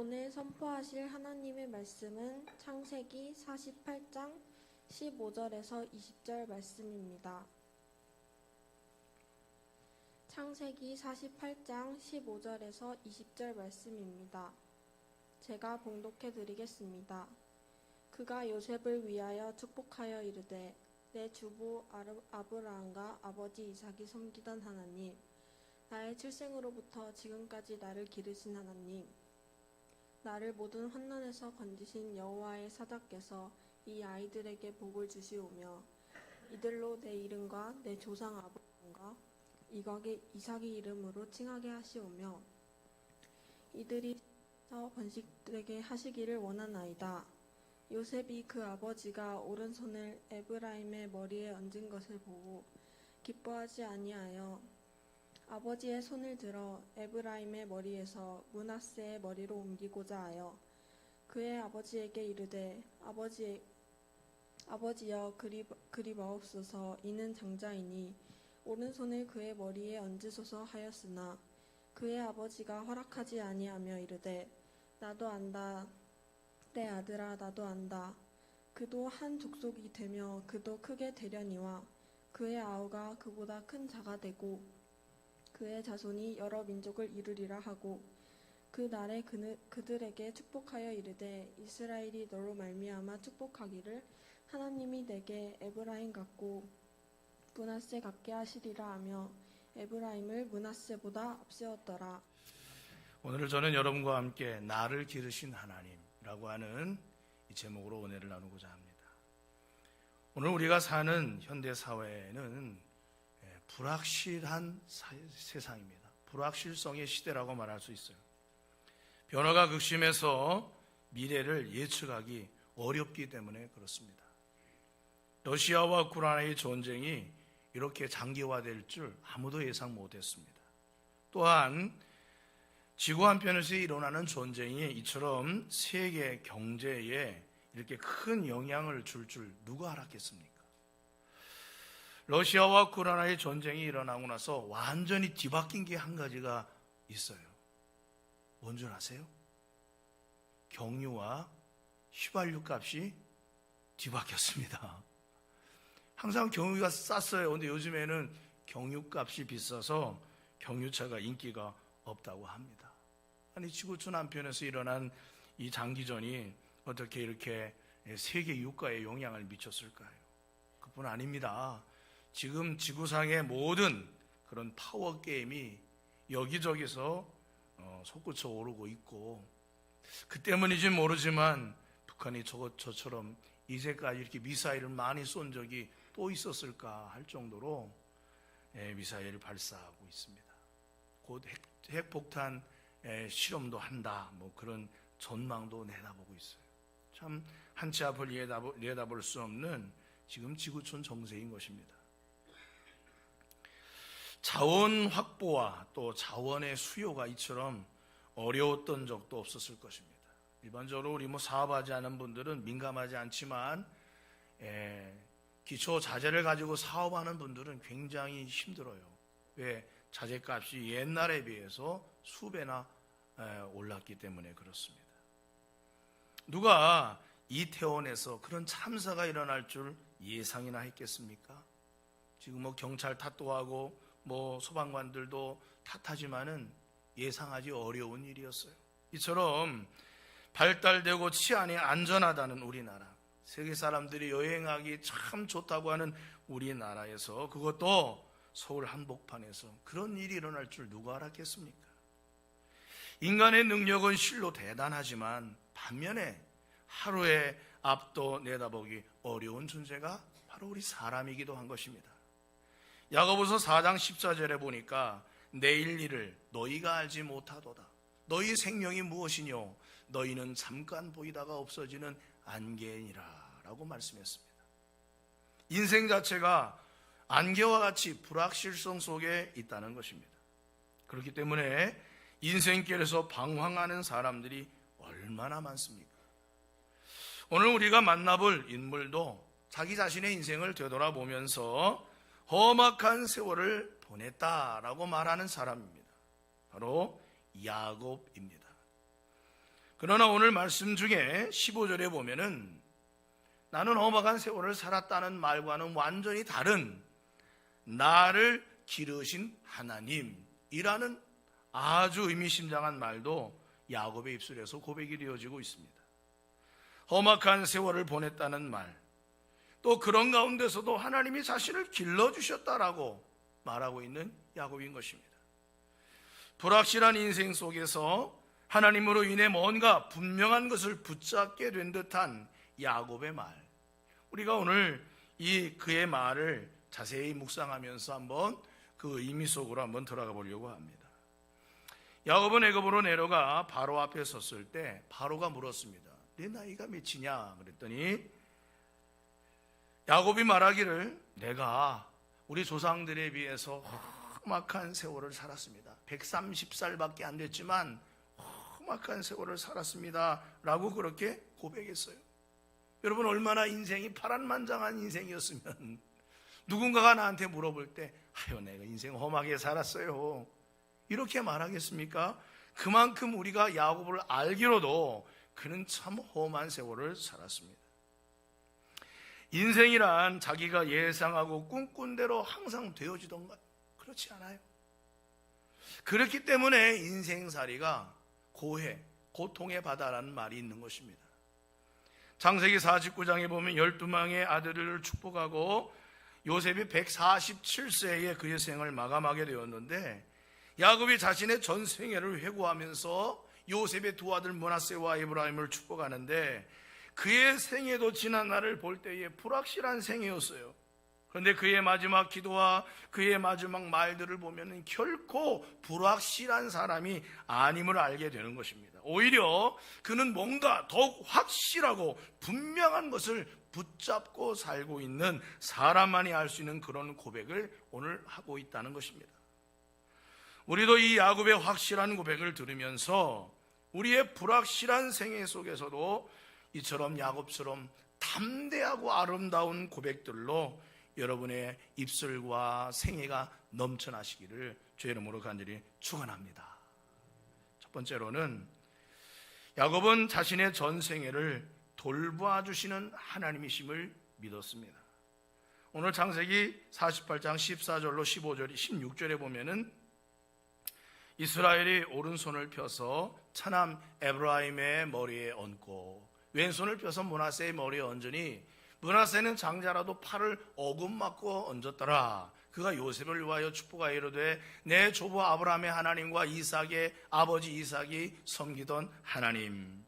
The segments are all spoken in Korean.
오늘 선포하실 하나님의 말씀은 창세기 48장 15절에서 20절 말씀입니다. 창세기 48장 15절에서 20절 말씀입니다. 제가 봉독해 드리겠습니다. 그가 요셉을 위하여 축복하여 이르되 내 주부 아브라함과 아버지 이삭이 섬기던 하나님, 나의 출생으로부터 지금까지 나를 기르신 하나님, 나를 모든 환난에서 건지신 여호와의 사자께서 이 아이들에게 복을 주시오며 이들로 내 이름과 내 조상 아브라함과 이삭의 이름으로 칭하게 하시오며 이들이 더 번식되게 하시기를 원하나이다. 요셉이 그 아버지가 오른손을 에브라임의 머리에 얹은 것을 보고 기뻐하지 아니하여 아버지의 손을 들어 에브라임의 머리에서 므낫세의 머리로 옮기고자 하여 그의 아버지에게 이르되 아버지여 그리 마옵소서. 이는 장자이니 오른손을 그의 머리에 얹으소서 하였으나 그의 아버지가 허락하지 아니하며 이르되 나도 안다. 내 아들아, 나도 안다. 그도 한 족속이 되며 그도 크게 되려니와 그의 아우가 그보다 큰 자가 되고 그의 자손이 여러 민족을 이루리라 하고 그 날에 그들에게 축복하여 이르되 이스라엘이 너로 말미암아 축복하기를 하나님이 내게 에브라임 같고 므낫세 같게 하시리라 하며 에브라임을 므낫세보다 앞세웠더라. 오늘 저는 여러분과 함께 나를 기르신 하나님이라고 하는 이 제목으로 은혜를 나누고자 합니다. 오늘 우리가 사는 현대 사회는 불확실한 세상입니다. 불확실성의 시대라고 말할 수 있어요. 변화가 극심해서 미래를 예측하기 어렵기 때문에 그렇습니다. 러시아와 우크라이나의 전쟁이 이렇게 장기화될 줄 아무도 예상 못했습니다. 또한 지구 한편에서 일어나는 전쟁이 이처럼 세계 경제에 이렇게 큰 영향을 줄 누가 알았겠습니까? 러시아와 우크라이나의 전쟁이 일어나고 나서 완전히 뒤바뀐 게 한 가지가 있어요. 뭔 줄 아세요? 경유와 휘발유 값이 뒤바뀌었습니다. 항상 경유가 쌌어요. 그런데 요즘에는 경유 값이 비싸서 경유차가 인기가 없다고 합니다. 아니, 지구촌 한편에서 일어난 이 장기전이 어떻게 이렇게 세계 유가에 영향을 미쳤을까요? 그뿐 아닙니다. 지금 지구상의 모든 그런 파워 게임이 여기저기서 솟구쳐 오르고 있고, 그 때문인지 모르지만 북한이 저처럼 이제까지 이렇게 미사일을 많이 쏜 적이 또 있었을까 할 정도로 미사일을 발사하고 있습니다. 곧 핵폭탄 실험도 한다, 뭐 그런 전망도 내다보고 있어요. 참 한치 앞을 내다볼 수 없는 지금 지구촌 정세인 것입니다. 자원 확보와 또 자원의 수요가 이처럼 어려웠던 적도 없었을 것입니다. 일반적으로 우리 사업하지 않은 분들은 민감하지 않지만 기초 자재를 가지고 사업하는 분들은 굉장히 힘들어요. 왜? 자재값이 옛날에 비해서 수배나 올랐기 때문에 그렇습니다. 누가 이태원에서 그런 참사가 일어날 줄 예상이나 했겠습니까? 지금 경찰 탓도 하고 소방관들도 탓하지만은 예상하기 어려운 일이었어요. 이처럼 발달되고 치안이 안전하다는 우리나라, 세계 사람들이 여행하기 참 좋다고 하는 우리나라에서, 그것도 서울 한복판에서 그런 일이 일어날 줄 누가 알았겠습니까? 인간의 능력은 실로 대단하지만 반면에 하루의 앞도 내다보기 어려운 존재가 바로 우리 사람이기도 한 것입니다. 야고보서 4장 14절에 보니까 내일 일을 너희가 알지 못하도다. 너희 생명이 무엇이뇨? 너희는 잠깐 보이다가 없어지는 안개니라 라고 말씀했습니다. 인생 자체가 안개와 같이 불확실성 속에 있다는 것입니다. 그렇기 때문에 인생길에서 방황하는 사람들이 얼마나 많습니까? 오늘 우리가 만나볼 인물도 자기 자신의 인생을 되돌아보면서 험악한 세월을 보냈다라고 말하는 사람입니다. 바로 야곱입니다. 그러나 오늘 말씀 중에 15절에 보면은 나는 험악한 세월을 살았다는 말과는 완전히 다른 나를 기르신 하나님이라는 아주 의미심장한 말도 야곱의 입술에서 고백이 되어지고 있습니다. 험악한 세월을 보냈다는 말, 또 그런 가운데서도 하나님이 자신을 길러주셨다라고 말하고 있는 야곱인 것입니다. 불확실한 인생 속에서 하나님으로 인해 뭔가 분명한 것을 붙잡게 된 듯한 야곱의 말, 우리가 오늘 그의 말을 자세히 묵상하면서 한번 그 의미 속으로 한번 들어가 보려고 합니다. 야곱은 애굽으로 내려가 바로 앞에 섰을 때 바로가 물었습니다. 내 나이가 몇이냐? 그랬더니 야곱이 말하기를 내가 우리 조상들에 비해서 험악한 세월을 살았습니다. 130살밖에 안 됐지만 험악한 세월을 살았습니다 라고 그렇게 고백했어요. 여러분, 얼마나 인생이 파란만장한 인생이었으면 누군가가 나한테 물어볼 때 아유 내가 인생 험하게 살았어요 이렇게 말하겠습니까? 그만큼 우리가 야곱을 알기로도 그는 참 험한 세월을 살았습니다. 인생이란 자기가 예상하고 꿈꾼 대로 항상 되어지던가? 그렇지 않아요. 그렇기 때문에 인생살이가 고해, 고통의 바다라는 말이 있는 것입니다. 창세기 49장에 보면 12명의 아들을 축복하고 요셉이 147세에 그의 생을 마감하게 되었는데 야곱이 자신의 전 생애를 회고하면서 요셉의 두 아들 므낫세와 에브라임을 축복하는데 그의 생애도 지난 날을 볼 때에 불확실한 생애였어요. 그런데 그의 마지막 기도와 그의 마지막 말들을 보면 결코 불확실한 사람이 아님을 알게 되는 것입니다. 오히려 그는 뭔가 더욱 확실하고 분명한 것을 붙잡고 살고 있는 사람만이 알 수 있는 그런 고백을 오늘 하고 있다는 것입니다. 우리도 이 야곱의 확실한 고백을 들으면서 우리의 불확실한 생애 속에서도 이처럼 야곱처럼 담대하고 아름다운 고백들로 여러분의 입술과 생애가 넘쳐나시기를 주의 이름으로 간절히 축원합니다. 첫 번째로는 야곱은 자신의 전 생애를 돌봐주시는 하나님이심을 믿었습니다. 오늘 창세기 48장 14절로 15절, 16절에 보면은 이스라엘이 오른손을 펴서 차남 에브라임의 머리에 얹고 왼손을 펴서 므낫세의 머리에 얹으니 므낫세는 장자라도 팔을 어긋맞고 얹었더라. 그가 요셉을 위하여 축복하여 이르되 내 조부 아브라함의 하나님과 이삭의 아버지 이삭이 섬기던 하나님,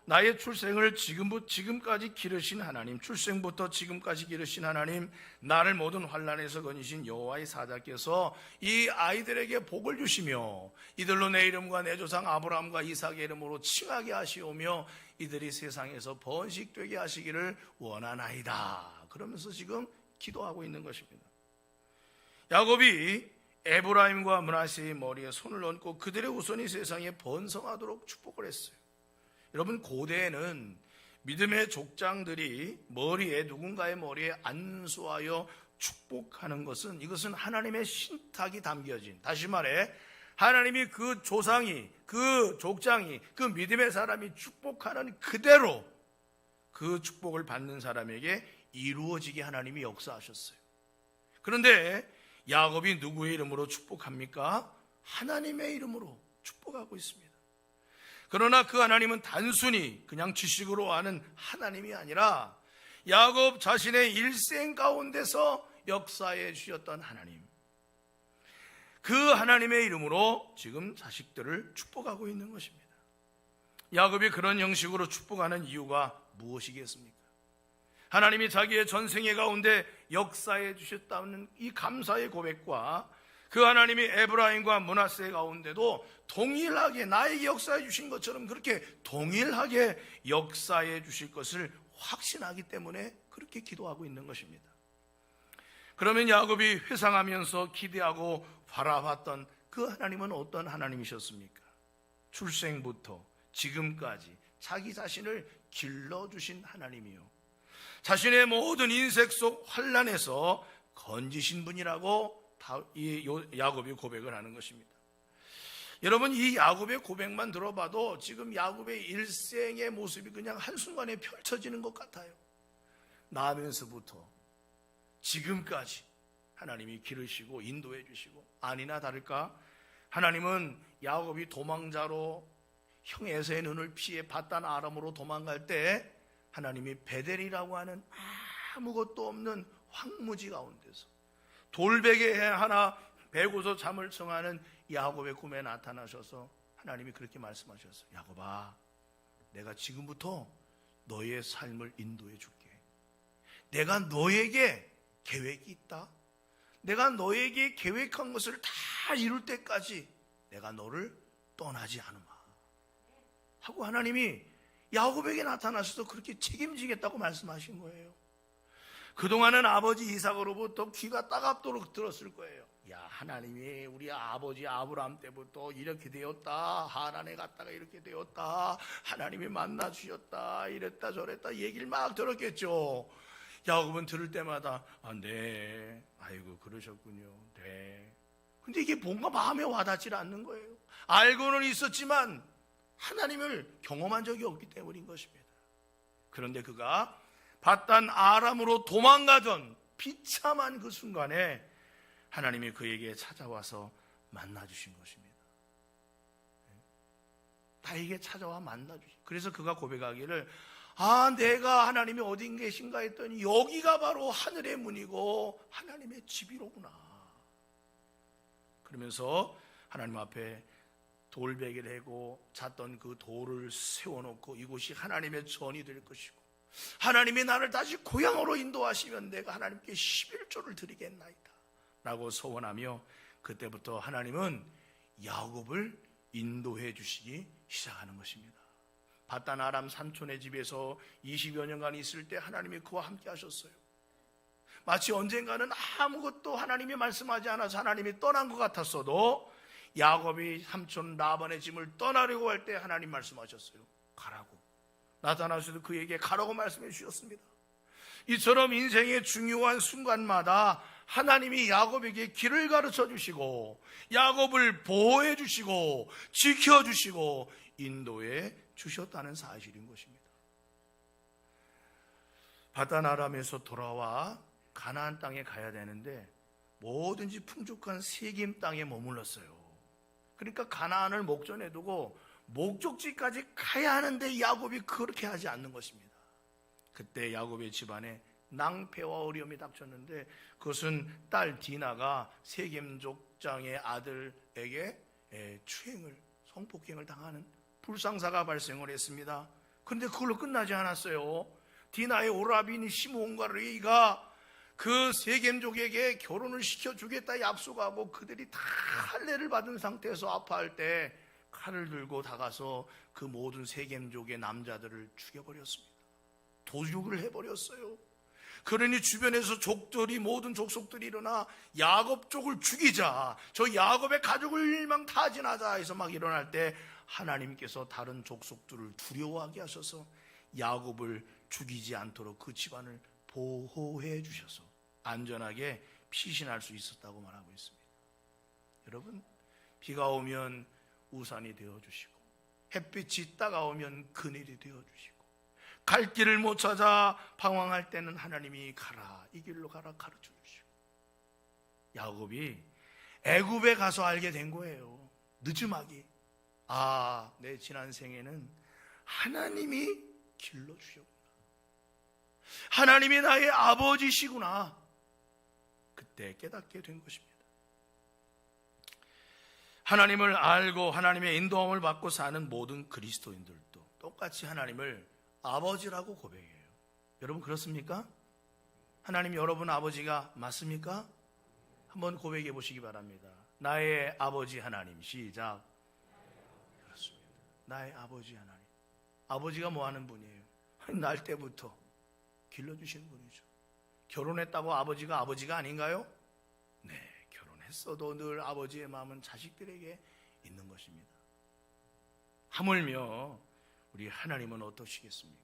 나의 출생을 지금까지 기르신 하나님, 출생부터 지금까지 기르신 하나님, 나를 모든 환난에서 건지신 여호와의 사자께서 이 아이들에게 복을 주시며 이들로 내 이름과 내 조상 아브라함과 이삭의 이름으로 칭하게 하시오며 이들이 세상에서 번식되게 하시기를 원하나이다. 그러면서 지금 기도하고 있는 것입니다. 야곱이 에브라임과 므낫세의 머리에 손을 얹고 그들의 후손이 세상에 번성하도록 축복을 했어요. 여러분, 고대에는 믿음의 족장들이 누군가의 머리에 안수하여 축복하는 것은 이것은 하나님의 신탁이 담겨진, 다시 말해 하나님이 그 조상이, 그 족장이, 그 믿음의 사람이 축복하는 그대로 그 축복을 받는 사람에게 이루어지게 하나님이 역사하셨어요. 그런데 야곱이 누구의 이름으로 축복합니까? 하나님의 이름으로 축복하고 있습니다. 그러나 그 하나님은 단순히 그냥 지식으로 아는 하나님이 아니라 야곱 자신의 일생 가운데서 역사해 주셨던 하나님, 그 하나님의 이름으로 지금 자식들을 축복하고 있는 것입니다. 야곱이 그런 형식으로 축복하는 이유가 무엇이겠습니까? 하나님이 자기의 전생애 가운데 역사해 주셨다는 이 감사의 고백과 그 하나님이 에브라임과 므낫세 가운데도 동일하게 나에게 역사해 주신 것처럼 그렇게 동일하게 역사해 주실 것을 확신하기 때문에 그렇게 기도하고 있는 것입니다. 그러면 야곱이 회상하면서 기대하고 바라봤던 그 하나님은 어떤 하나님이셨습니까? 출생부터 지금까지 자기 자신을 길러주신 하나님이요, 자신의 모든 인생 속 환난에서 건지신 분이라고 야곱이 고백을 하는 것입니다. 여러분, 이 야곱의 고백만 들어봐도 지금 야곱의 일생의 모습이 그냥 한순간에 펼쳐지는 것 같아요. 나면서부터 지금까지 하나님이 기르시고 인도해 주시고, 아니나 다를까 하나님은 야곱이 도망자로 형 에서의 눈을 피해 바단 아람으로 도망갈 때 하나님이 베델이라고 하는 아무것도 없는 황무지 가운데서 돌베개 하나 베고서 잠을 청하는 야곱의 꿈에 나타나셔서 하나님이 그렇게 말씀하셨어요. 야곱아, 내가 지금부터 너의 삶을 인도해 줄게. 내가 너에게 계획이 있다. 내가 너에게 계획한 것을 다 이룰 때까지 내가 너를 떠나지 않으마 하고 하나님이 야곱에게 나타나셔서 그렇게 책임지겠다고 말씀하신 거예요. 그동안은 아버지 이삭으로부터 귀가 따갑도록 들었을 거예요. 야, 하나님이 우리 아버지 아브라함 때부터 이렇게 되었다, 하란에 갔다가 이렇게 되었다, 하나님이 만나 주셨다, 이랬다 저랬다 얘기를 막 들었겠죠. 야곱은 들을 때마다 네, 아이고 그러셨군요, 네. 근데 이게 뭔가 마음에 와닿지 않는 거예요. 알고는 있었지만 하나님을 경험한 적이 없기 때문인 것입니다. 그런데 그가 바단 아람으로 도망가던 비참한 그 순간에 하나님이 그에게 찾아와서 만나주신 것입니다. 나에게 찾아와 만나주신. 그래서 그가 고백하기를, 내가 하나님이 어디 계신가 했더니 여기가 바로 하늘의 문이고 하나님의 집이로구나. 그러면서 하나님 앞에 돌베개를 하고 잤던 그 돌을 세워놓고 이곳이 하나님의 전이 될 것이고 하나님이 나를 다시 고향으로 인도하시면 내가 하나님께 11조를 드리겠나이다 라고 소원하며, 그때부터 하나님은 야곱을 인도해 주시기 시작하는 것입니다. 바단 아람 삼촌의 집에서 20여 년간 있을 때 하나님이 그와 함께 하셨어요. 마치 언젠가는 아무것도 하나님이 말씀하지 않아서 하나님이 떠난 것 같았어도 야곱이 삼촌 라반의 집을 떠나려고 할 때 하나님 말씀하셨어요. 가라고. 나타나셔서 그에게 가라고 말씀해 주셨습니다. 이처럼 인생의 중요한 순간마다 하나님이 야곱에게 길을 가르쳐 주시고 야곱을 보호해 주시고 지켜 주시고 인도해 주셨다는 사실인 것입니다. 바단 아람에서 돌아와 가나안 땅에 가야 되는데 뭐든지 풍족한 세겜 땅에 머물렀어요. 그러니까 가나안을 목전에 두고 목적지까지 가야 하는데 야곱이 그렇게 하지 않는 것입니다. 그때 야곱의 집안에 낭패와 어려움이 닥쳤는데, 그것은 딸 디나가 세겜 족장의 아들에게 성폭행을 당하는 불상사가 발생을 했습니다. 그런데 그걸로 끝나지 않았어요. 디나의 오라비니 시므온과 르이가 그 세겜족에게 결혼을 시켜주겠다 약속하고 그들이 다 할례를 받은 상태에서 아파할 때 칼을 들고 다가서 그 모든 세겜족의 남자들을 죽여버렸습니다. 도륙을 해버렸어요. 그러니 주변에서 족들이, 모든 족속들이 일어나 야곱 족을 죽이자, 저 야곱의 가족을 일망타진하자 해서 막 일어날 때 하나님께서 다른 족속들을 두려워하게 하셔서 야곱을 죽이지 않도록 그 집안을 보호해 주셔서 안전하게 피신할 수 있었다고 말하고 있습니다. 여러분, 비가 오면 우산이 되어주시고 햇빛이 따가우면 그늘이 되어주시고 갈 길을 못 찾아 방황할 때는 하나님이 가라, 이 길로 가라 가르쳐 주시고, 야곱이 애굽에 가서 알게 된 거예요. 늦음하게, 내 지난 생에는 하나님이 길러주셨구나, 하나님이 나의 아버지시구나, 그때 깨닫게 된 것입니다. 하나님을 알고 하나님의 인도함을 받고 사는 모든 그리스도인들도 똑같이 하나님을 아버지라고 고백해요. 여러분 그렇습니까? 하나님 여러분 아버지가 맞습니까? 한번 고백해 보시기 바랍니다. 나의 아버지 하나님. 시작. 그렇습니다. 나의 아버지 하나님. 아버지가 뭐 하는 분이에요? 날 때부터 길러주시는 분이죠. 결혼했다고 아버지가 아닌가요? 네, 결혼했어도 늘 아버지의 마음은 자식들에게 있는 것입니다. 하물며 우리 하나님은 어떠시겠습니까?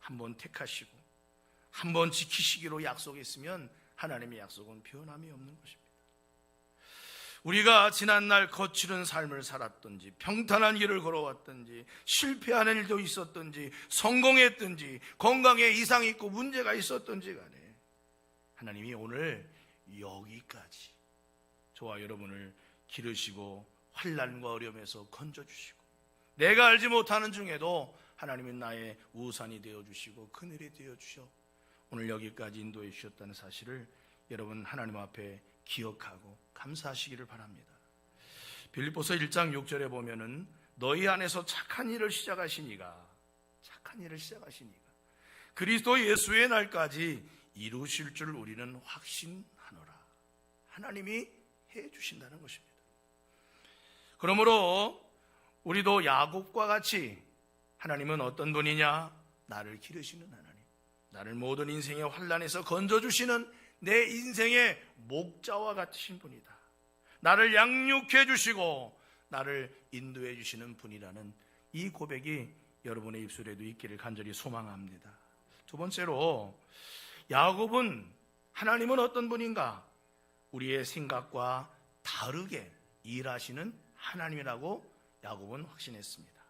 한번 택하시고 한번 지키시기로 약속했으면 하나님의 약속은 변함이 없는 것입니다. 우리가 지난날 거칠은 삶을 살았든지 평탄한 길을 걸어왔든지 실패하는 일도 있었든지 성공했든지 건강에 이상이 있고 문제가 있었든지 간에 하나님이 오늘 여기까지 저와 여러분을 기르시고 환난과 어려움에서 건져주시고 내가 알지 못하는 중에도 하나님은 나의 우산이 되어주시고 그늘이 되어주셔 오늘 여기까지 인도해 주셨다는 사실을 여러분 하나님 앞에 기억하고 감사하시기를 바랍니다. 빌립보서 1장 6절에 보면은 너희 안에서 착한 일을 시작하시니가 그리스도 예수의 날까지 이루실 줄 우리는 확신하노라. 하나님이 해 주신다는 것입니다. 그러므로 우리도 야곱과 같이 하나님은 어떤 분이냐? 나를 기르시는 하나님, 나를 모든 인생의 환난에서 건져주시는 내 인생의 목자와 같으신 분이다. 나를 양육해 주시고 나를 인도해 주시는 분이라는 이 고백이 여러분의 입술에도 있기를 간절히 소망합니다. 두 번째로 야곱은 하나님은 어떤 분인가? 우리의 생각과 다르게 일하시는 하나님이라고 야곱은 확신했습니다.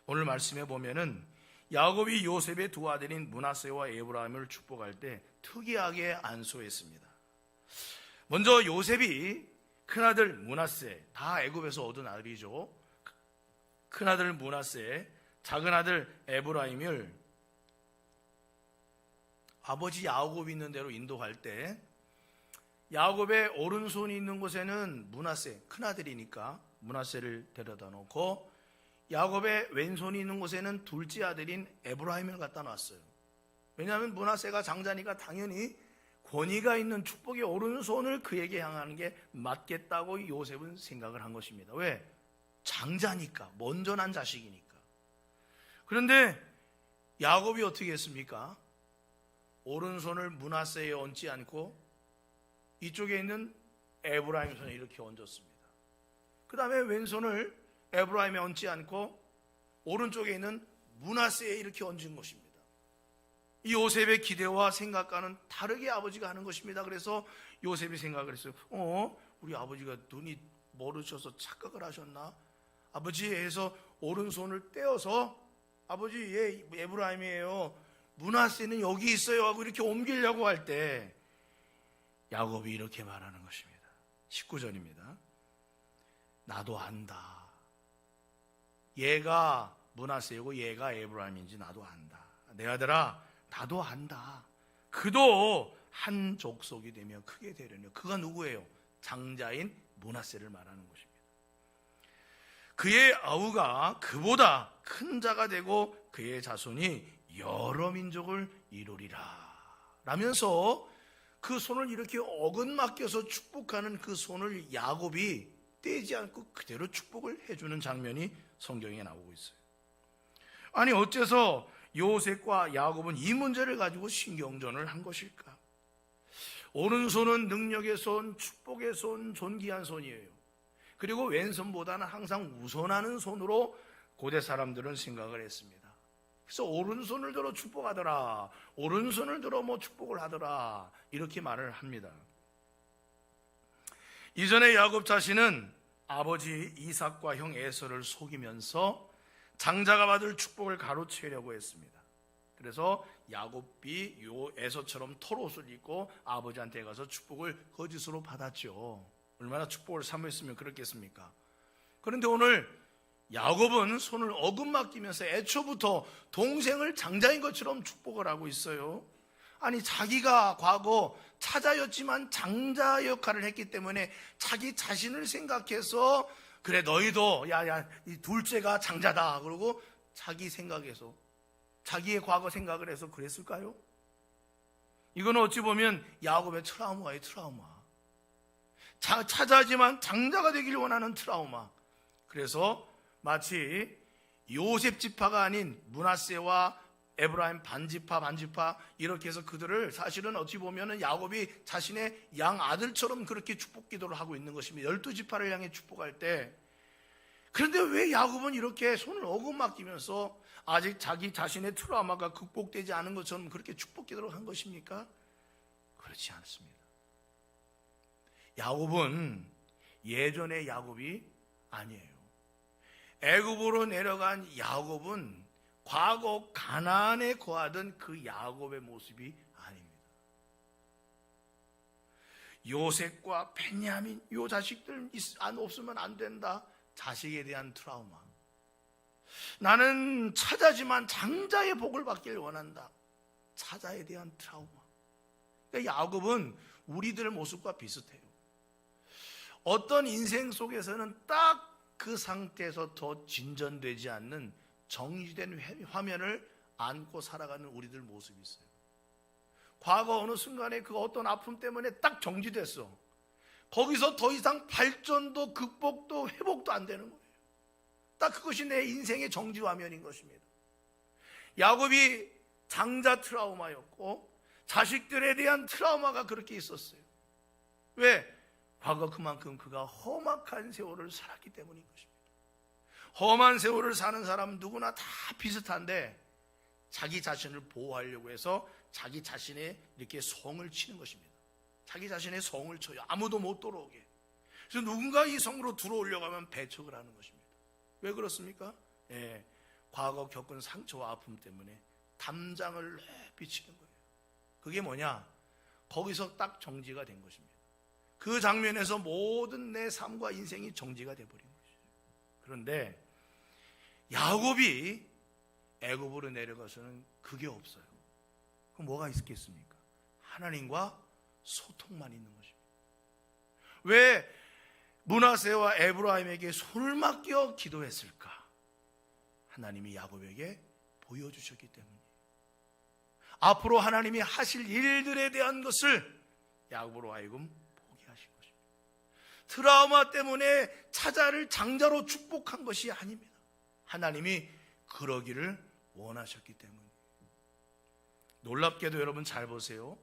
오늘 말씀에 보면은 야곱이 요셉의 두 아들인 므낫세와 에브라임을 축복할 때 특이하게 안수했습니다. 먼저 요셉이 큰아들 므낫세, 다 애굽에서 얻은 아들이죠. 큰아들 므낫세, 작은아들 에브라임을 아버지 야곱이 있는 대로 인도할 때 야곱의 오른손이 있는 곳에는 므낫세, 큰아들이니까 므낫세를 데려다 놓고 야곱의 왼손이 있는 곳에는 둘째 아들인 에브라임을 갖다 놨어요. 왜냐하면 므낫세가 장자니까 당연히 권위가 있는 축복의 오른손을 그에게 향하는 게 맞겠다고 요셉은 생각을 한 것입니다. 왜? 장자니까, 먼저 난 자식이니까. 그런데 야곱이 어떻게 했습니까? 오른손을 므낫세에 얹지 않고 이쪽에 있는 에브라임 손에 이렇게 얹었습니다. 그 다음에 왼손을 에브라임에 얹지 않고 오른쪽에 있는 므낫세에 이렇게 얹은 것입니다. 이 요셉의 기대와 생각과는 다르게 아버지가 하는 것입니다. 그래서 요셉이 생각을 했어요. 우리 아버지가 눈이 멀으셔서 착각을 하셨나? 아버지에서 오른손을 떼어서 아버지 얘 에브라임이에요, 므낫세는 여기 있어요 하고 이렇게 옮기려고 할 때 야곱이 이렇게 말하는 것입니다. 19절입니다. 나도 안다. 얘가 므낫세고 얘가 에브라임인지 나도 안다. 내 아들아, 나도 안다. 그도 한 족속이 되며 크게 되려니. 그가 누구예요? 장자인 므낫세를 말하는 것입니다. 그의 아우가 그보다 큰 자가 되고 그의 자손이 여러 민족을 이루리라 라면서 그 손을 이렇게 어긋맞겨서 축복하는 그 손을 야곱이 떼지 않고 그대로 축복을 해주는 장면이 성경에 나오고 있어요. 아니 어째서 요셉과 야곱은 이 문제를 가지고 신경전을 한 것일까? 오른손은 능력의 손, 축복의 손, 존귀한 손이에요. 그리고 왼손보다는 항상 우선하는 손으로 고대 사람들은 생각을 했습니다. 그래서 오른손을 들어 축복하더라, 오른손을 들어 축복을 하더라, 이렇게 말을 합니다. 이전에 야곱 자신은 아버지 이삭과 형 에서를 속이면서 장자가 받을 축복을 가로채려고 했습니다. 그래서 야곱이 에서처럼 털옷을 입고 아버지한테 가서 축복을 거짓으로 받았죠. 얼마나 축복을 사모했으면 그렇겠습니까? 그런데 오늘 야곱은 손을 어긋맞기면서 애초부터 동생을 장자인 것처럼 축복을 하고 있어요. 아니 자기가 과거 차자였지만 장자 역할을 했기 때문에 자기 자신을 생각해서 그래 너희도 이 둘째가 장자다 그러고 자기 생각해서 자기의 과거 생각을 해서 그랬을까요? 이건 어찌 보면 야곱의 트라우마예요. 트라우마. 차자지만 장자가 되길 원하는 트라우마. 그래서 마치 요셉 지파가 아닌 므낫세와 에브라임 반지파 이렇게 해서 그들을 사실은 어찌 보면 야곱이 자신의 양 아들처럼 그렇게 축복 기도를 하고 있는 것입니다. 12지파를 향해 축복할 때. 그런데 왜 야곱은 이렇게 손을 어긋맞기면서 아직 자기 자신의 트라우마가 극복되지 않은 것처럼 그렇게 축복 기도를 한 것입니까? 그렇지 않습니다. 야곱은 예전의 야곱이 아니에요. 애굽으로 내려간 야곱은 과거 가나안에 거하던 그 야곱의 모습이 아닙니다. 요셉과 베냐민, 요 자식들 없으면 안 된다. 자식에 대한 트라우마. 나는 차자지만 장자의 복을 받길 원한다. 차자에 대한 트라우마. 그러니까 야곱은 우리들의 모습과 비슷해요. 어떤 인생 속에서는 딱 그 상태에서 더 진전되지 않는 정지된 화면을 안고 살아가는 우리들 모습이 있어요. 과거 어느 순간에 그 어떤 아픔 때문에 딱 정지됐어. 거기서 더 이상 발전도 극복도 회복도 안 되는 거예요. 딱 그것이 내 인생의 정지 화면인 것입니다. 야곱이 장자 트라우마였고 자식들에 대한 트라우마가 그렇게 있었어요. 왜? 과거 그만큼 그가 험악한 세월을 살았기 때문인 것입니다. 험한 세월을 사는 사람은 누구나 다 비슷한데 자기 자신을 보호하려고 해서 자기 자신의 이렇게 성을 치는 것입니다. 자기 자신의 성을 쳐요. 아무도 못 들어오게. 그래서 누군가 이 성으로 들어오려고 하면 배척을 하는 것입니다. 왜 그렇습니까? 과거 겪은 상처와 아픔 때문에 담장을 높이 치는 거예요. 그게 뭐냐? 거기서 딱 정지가 된 것입니다. 그 장면에서 모든 내 삶과 인생이 정지가 돼버린 것이죠. 그런데 야곱이 애굽으로 내려가서는 그게 없어요. 그럼 뭐가 있겠습니까? 하나님과 소통만 있는 것입니다. 왜 므낫세와 에브라임에게 손을 맡겨 기도했을까? 하나님이 야곱에게 보여주셨기 때문이에요. 앞으로 하나님이 하실 일들에 대한 것을 야곱으로 하여금 포기하신 것입니다. 트라우마 때문에 차자를 장자로 축복한 것이 아닙니다. 하나님이 그러기를 원하셨기 때문이에요. 놀랍게도 여러분 잘 보세요.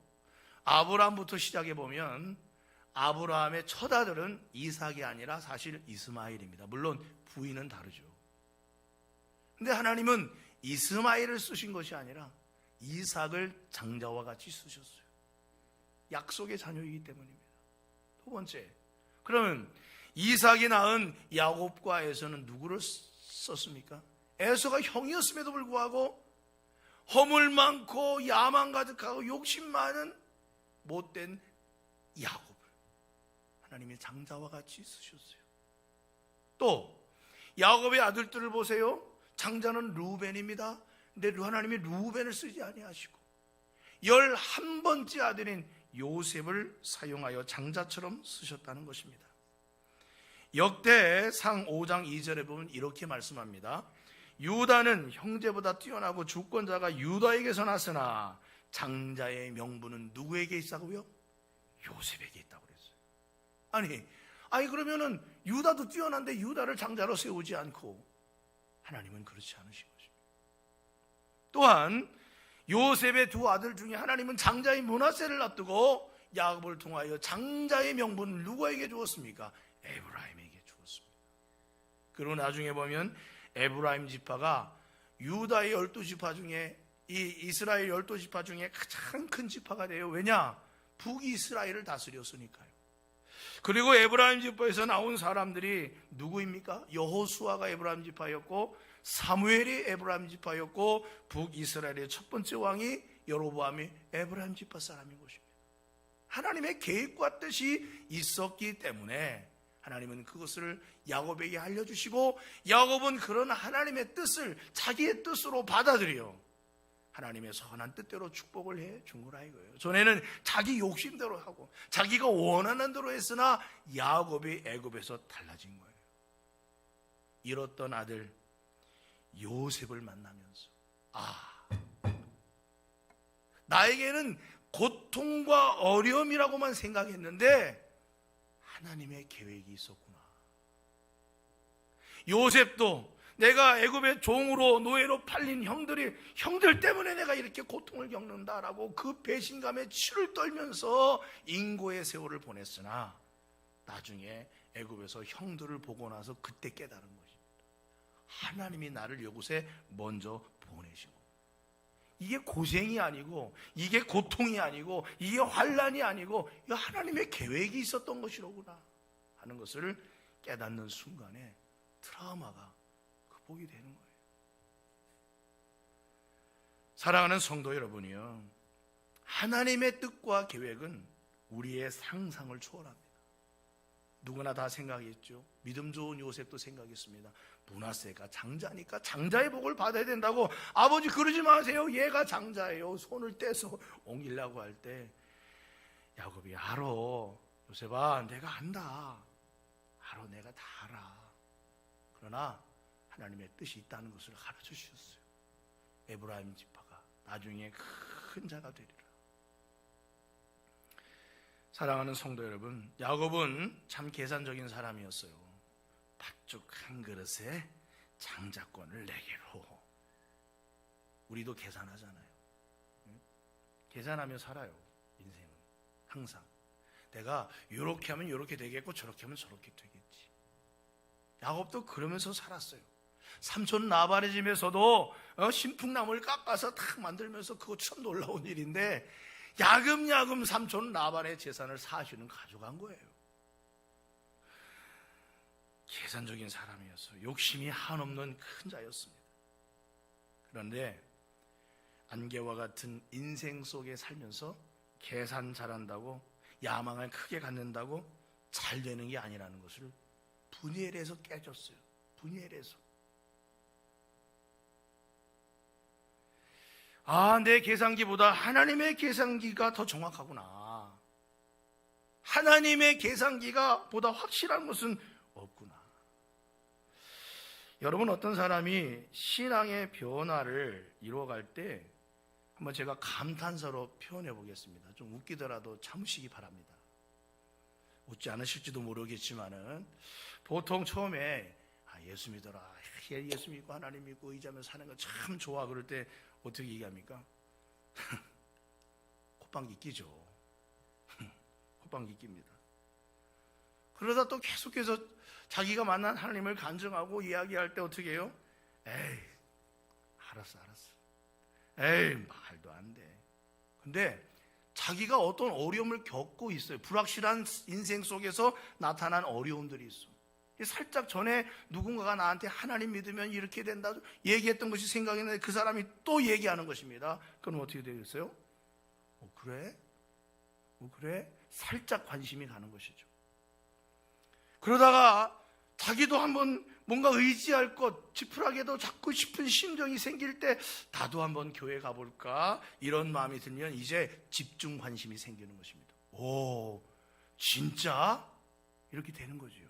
아브라함부터 시작해 보면 아브라함의 첫 아들은 이삭이 아니라 사실 이스마엘입니다. 물론 부인은 다르죠. 근데 하나님은 이스마엘을 쓰신 것이 아니라 이삭을 장자와 같이 쓰셨어요. 약속의 자녀이기 때문입니다. 두 번째, 그러면 이삭이 낳은 야곱과 에서는 누구를 썼습니까? 에서가 형이었음에도 불구하고 허물 많고 야망 가득하고 욕심 많은 못된 야곱을 하나님의 장자와 같이 쓰셨어요. 또 야곱의 아들들을 보세요. 장자는 루벤입니다. 근데 하나님이 루벤을 쓰지 아니하시고 11번째 아들인 요셉을 사용하여 장자처럼 쓰셨다는 것입니다. 역대상 5장 2절에 보면 이렇게 말씀합니다. 유다는 형제보다 뛰어나고 주권자가 유다에게서 났으나 장자의 명분은 누구에게 있다고요? 요셉에게 있다고 그랬어요. 아니 그러면은 유다도 뛰어난데 유다를 장자로 세우지 않고 하나님은 그렇지 않으신 것입니다. 또한 요셉의 두 아들 중에 하나님은 장자인 므낫세를 놔두고 야곱을 통하여 장자의 명분을 누구에게 주었습니까? 에브라임에게 주었습니다. 그리고 나중에 보면 에브라임 지파가 유다의 12지파 중에 이 이스라엘 12지파 중에 가장 큰 지파가 돼요. 왜냐? 북이스라엘을 다스렸으니까요. 그리고 에브라임 지파에서 나온 사람들이 누구입니까? 여호수아가 에브라임 지파였고 사무엘이 에브라임 지파였고 북이스라엘의 첫 번째 왕이 여로보암이 에브라임 지파 사람인 것입니다. 하나님의 계획과 뜻이 있었기 때문에 하나님은 그것을 야곱에게 알려주시고 야곱은 그런 하나님의 뜻을 자기의 뜻으로 받아들여 하나님의 선한 뜻대로 축복을 해준 거라 이거예요. 전에는 자기 욕심대로 하고 자기가 원하는 대로 했으나 야곱이 애굽에서 달라진 거예요. 잃었던 아들 요셉을 만나면서 나에게는 고통과 어려움이라고만 생각했는데 하나님의 계획이 있었구나. 요셉도 내가 애굽의 종으로 노예로 팔린 형들 때문에 내가 이렇게 고통을 겪는다라고 그 배신감에 치를 떨면서 인고의 세월을 보냈으나 나중에 애굽에서 형들을 보고 나서 그때 깨달은 것입니다. 하나님이 나를 이곳에 먼저 보내신 겁니다. 이게 고생이 아니고 이게 고통이 아니고 이게 환난이 아니고 하나님의 계획이 있었던 것이로구나 하는 것을 깨닫는 순간에 트라우마가 극복이 되는 거예요. 사랑하는 성도 여러분이요, 하나님의 뜻과 계획은 우리의 상상을 초월합니다. 누구나 다 생각했죠. 믿음 좋은 요셉도 생각했습니다. 므낫세가 장자니까 장자의 복을 받아야 된다고. 아버지 그러지 마세요, 얘가 장자예요. 손을 떼서 옮기려고 할 때 야곱이 알아, 요셉아 내가 안다, 알아, 내가 다 알아. 그러나 하나님의 뜻이 있다는 것을 가르쳐 주셨어요. 에브라임 지파가 나중에 큰 자가 되리라. 사랑하는 성도 여러분, 야곱은 참 계산적인 사람이었어요. 팥죽 한 그릇에 장자권을 내게로. 우리도 계산하잖아요. 계산하며 살아요. 인생은 항상 내가 이렇게 하면 이렇게 되겠고 저렇게 하면 저렇게 되겠지. 야곱도 그러면서 살았어요. 삼촌 나발의 집에서도 신풍나무를 깎아서 탁 만들면서 그거 참 놀라운 일인데 야금야금 삼촌 라반의 재산을 사실은 가져간 거예요. 계산적인 사람이었어요. 욕심이 한없는 큰 자였습니다. 그런데 안개와 같은 인생 속에 살면서 계산 잘한다고, 야망을 크게 갖는다고 잘 되는 게 아니라는 것을 분이엘에서 깨졌어요. 분이엘에서. 내 계산기보다 하나님의 계산기가 더 정확하구나. 하나님의 계산기가 보다 확실한 것은 없구나. 여러분, 어떤 사람이 신앙의 변화를 이루어갈 때 한번 제가 감탄사로 표현해 보겠습니다. 좀 웃기더라도 참으시기 바랍니다. 웃지 않으실지도 모르겠지만은 보통 처음에 예수 믿어라, 예수 믿고 하나님 믿고 의지하며 사는 거 참 좋아, 그럴 때 어떻게 얘기합니까? 콧방귀 끼죠. 콧방귀 낍니다. 그러다 또 계속해서 자기가 만난 하나님을 간증하고 이야기할 때 어떻게 해요? 에이, 알았어. 에이, 말도 안 돼. 근데 자기가 어떤 어려움을 겪고 있어요. 불확실한 인생 속에서 나타난 어려움들이 있어. 살짝 전에 누군가가 나한테 하나님 믿으면 이렇게 된다 얘기했던 것이 생각이 나는데 그 사람이 또 얘기하는 것입니다. 그럼 어떻게 되겠어요? 그래? 그래? 살짝 관심이 가는 것이죠. 그러다가 자기도 한번 뭔가 의지할 것, 지푸라기도 잡고 싶은 심정이 생길 때 나도 한번 교회 가볼까? 이런 마음이 들면 이제 집중 관심이 생기는 것입니다. 오, 진짜? 이렇게 되는 거죠.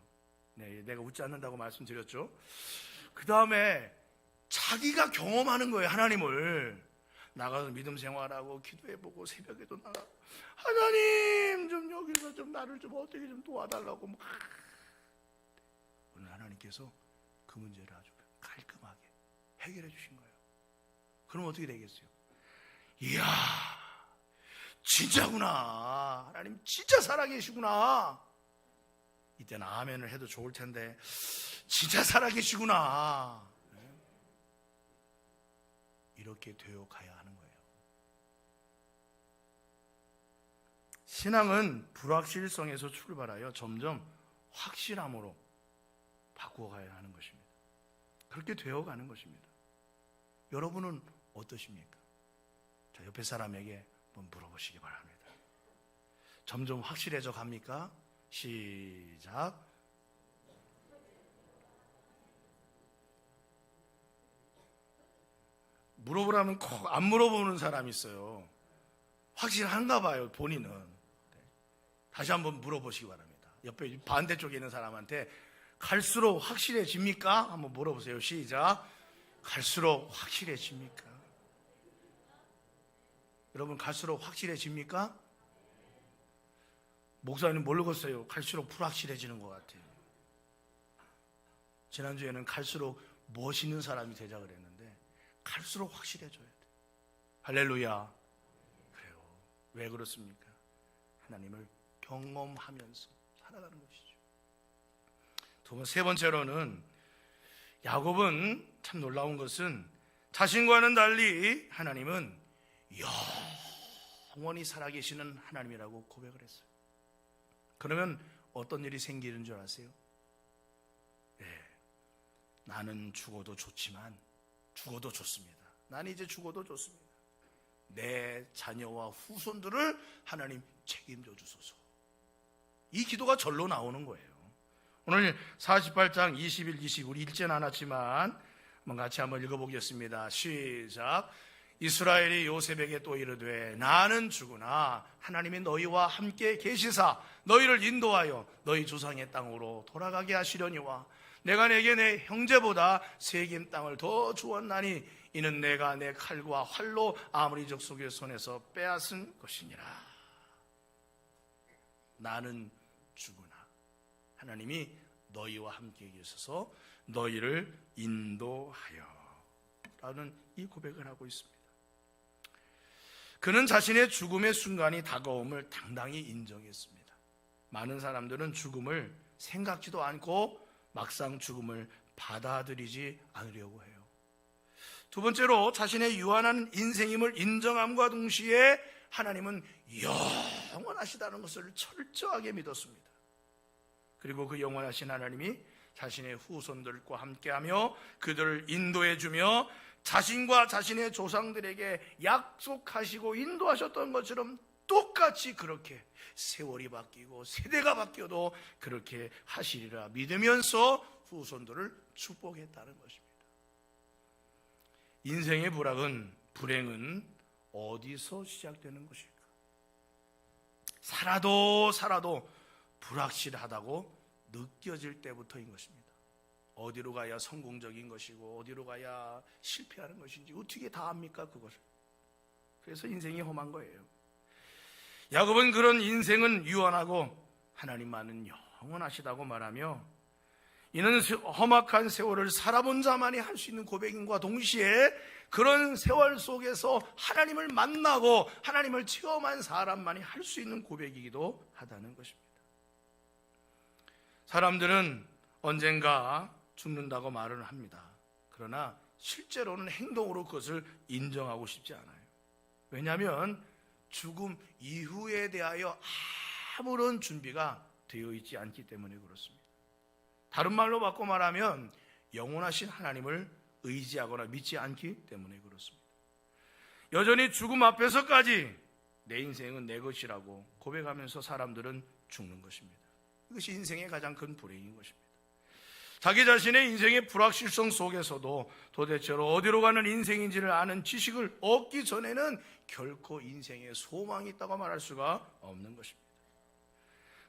네, 내가 웃지 않는다고 말씀드렸죠. 그 다음에 자기가 경험하는 거예요. 하나님을 나가서 믿음 생활하고 기도해보고 새벽에도 나가고 하나님 좀 여기서 좀 나를 좀 어떻게 좀 도와달라고 막. 오늘 하나님께서 그 문제를 아주 깔끔하게 해결해 주신 거예요. 그럼 어떻게 되겠어요? 이야, 진짜구나. 하나님 진짜 살아계시구나. 이때는 아멘을 해도 좋을 텐데 진짜 살아계시구나. 이렇게 되어 가야 하는 거예요. 신앙은 불확실성에서 출발하여 점점 확실함으로 바꾸어가야 하는 것입니다. 그렇게 되어가는 것입니다. 여러분은 어떠십니까? 자, 옆에 사람에게 한번 물어보시기 바랍니다. 점점 확실해져 갑니까? 시작. 물어보라면 꼭 안 물어보는 사람이 있어요. 확실한가 봐요, 본인은. 다시 한번 물어보시기 바랍니다. 옆에 반대쪽에 있는 사람한테 갈수록 확실해집니까? 한번 물어보세요. 시작. 갈수록 확실해집니까? 여러분, 갈수록 확실해집니까? 목사님 모르겠어요. 갈수록 불확실해지는 것 같아요. 지난주에는 갈수록 멋있는 사람이 되자 그랬는데 갈수록 확실해져야 돼. 할렐루야. 그래요. 왜 그렇습니까? 하나님을 경험하면서 살아가는 것이죠. 세 번째로는 야곱은 참 놀라운 것은 자신과는 달리 하나님은 영원히 살아계시는 하나님이라고 고백을 했어요. 그러면 어떤 일이 생기는 줄 아세요? 나는 죽어도 좋지만, 죽어도 좋습니다. 나는 이제 죽어도 좋습니다. 내 자녀와 후손들을 하나님 책임져 주소서. 이 기도가 절로 나오는 거예요. 오늘 48장 21, 22 우리 읽지는 않았지만 한번 같이 한번 읽어보겠습니다. 시작. 이스라엘이 요셉에게 또 이르되 나는 죽으나 하나님이 너희와 함께 계시사 너희를 인도하여 너희 조상의 땅으로 돌아가게 하시려니와 내가 내게 내 형제보다 세겜 땅을 더 주었나니 이는 내가 내 칼과 활로 아모리 족속의 손에서 빼앗은 것이니라. 나는 죽으나 하나님이 너희와 함께 계셔서 너희를 인도하여 라는 이 고백을 하고 있습니다. 그는 자신의 죽음의 순간이 다가옴을 당당히 인정했습니다. 많은 사람들은 죽음을 생각지도 않고 막상 죽음을 받아들이지 않으려고 해요. 두 번째로 자신의 유한한 인생임을 인정함과 동시에 하나님은 영원하시다는 것을 철저하게 믿었습니다. 그리고 그 영원하신 하나님이 자신의 후손들과 함께하며 그들을 인도해주며 자신과 자신의 조상들에게 약속하시고 인도하셨던 것처럼 똑같이 그렇게 세월이 바뀌고 세대가 바뀌어도 그렇게 하시리라 믿으면서 후손들을 축복했다는 것입니다. 인생의 불행은 어디서 시작되는 것일까? 살아도 불확실하다고 느껴질 때부터인 것입니다. 어디로 가야 성공적인 것이고 어디로 가야 실패하는 것인지 어떻게 다 압니까 그것을? 그래서 인생이 험한 거예요. 야곱은 그런 인생은 유한하고 하나님만은 영원하시다고 말하며 이는 험악한 세월을 살아본 자만이 할 수 있는 고백인과 동시에 그런 세월 속에서 하나님을 만나고 하나님을 체험한 사람만이 할 수 있는 고백이기도 하다는 것입니다. 사람들은 언젠가 죽는다고 말을 합니다. 그러나 실제로는 행동으로 그것을 인정하고 싶지 않아요. 왜냐하면 죽음 이후에 대하여 아무런 준비가 되어 있지 않기 때문에 그렇습니다. 다른 말로 바꿔 말하면 영원하신 하나님을 의지하거나 믿지 않기 때문에 그렇습니다. 여전히 죽음 앞에서까지 내 인생은 내 것이라고 고백하면서 사람들은 죽는 것입니다. 이것이 인생의 가장 큰 불행인 것입니다. 자기 자신의 인생의 불확실성 속에서도 도대체로 어디로 가는 인생인지를 아는 지식을 얻기 전에는 결코 인생에 소망이 있다고 말할 수가 없는 것입니다.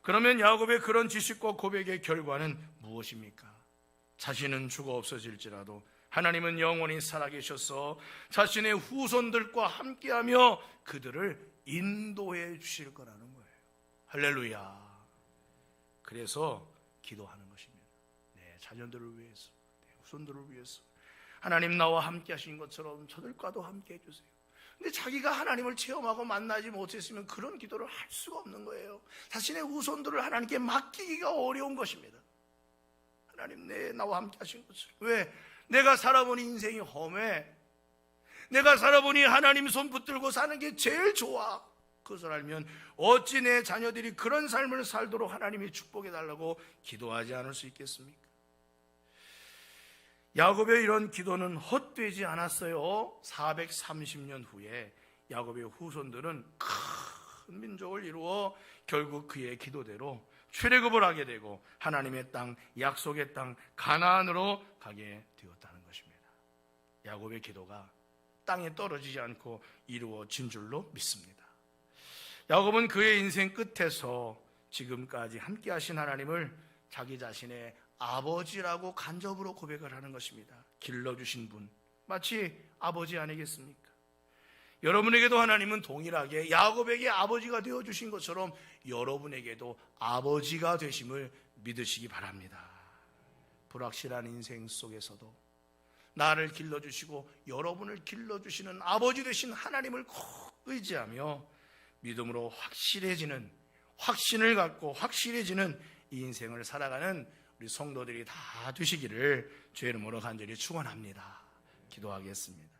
그러면 야곱의 그런 지식과 고백의 결과는 무엇입니까? 자신은 죽어 없어질지라도 하나님은 영원히 살아계셔서 자신의 후손들과 함께하며 그들을 인도해 주실 거라는 거예요. 할렐루야. 그래서 기도하는 것입니다. 내 자녀들을 위해서, 내 후손들을 위해서 하나님 나와 함께 하신 것처럼 저들과도 함께 해주세요. 근데 자기가 하나님을 체험하고 만나지 못했으면 그런 기도를 할 수가 없는 거예요. 자신의 후손들을 하나님께 맡기기가 어려운 것입니다. 하나님 나와 함께 하신 것처럼. 왜? 내가 살아본 인생이 험해. 내가 살아보니 하나님 손 붙들고 사는 게 제일 좋아. 그것을 알면 어찌 내 자녀들이 그런 삶을 살도록 하나님이 축복해달라고 기도하지 않을 수 있겠습니까? 야곱의 이런 기도는 헛되지 않았어요. 430년 후에 야곱의 후손들은 큰 민족을 이루어 결국 그의 기도대로 출애굽을 하게 되고 하나님의 땅, 약속의 땅 가나안으로 가게 되었다는 것입니다. 야곱의 기도가 땅에 떨어지지 않고 이루어진 줄로 믿습니다. 야곱은 그의 인생 끝에서 지금까지 함께 하신 하나님을 자기 자신의 아버지라고 간접으로 고백을 하는 것입니다. 길러주신 분, 마치 아버지 아니겠습니까? 여러분에게도 하나님은 동일하게 야곱에게 아버지가 되어주신 것처럼 여러분에게도 아버지가 되심을 믿으시기 바랍니다. 불확실한 인생 속에서도 나를 길러주시고 여러분을 길러주시는 아버지 되신 하나님을 꼭 의지하며 믿음으로 확실해지는, 확신을 갖고 확실해지는 이 인생을 살아가는 우리 성도들이 다 되시기를 주의 이름으로 간절히 축원합니다. 기도하겠습니다.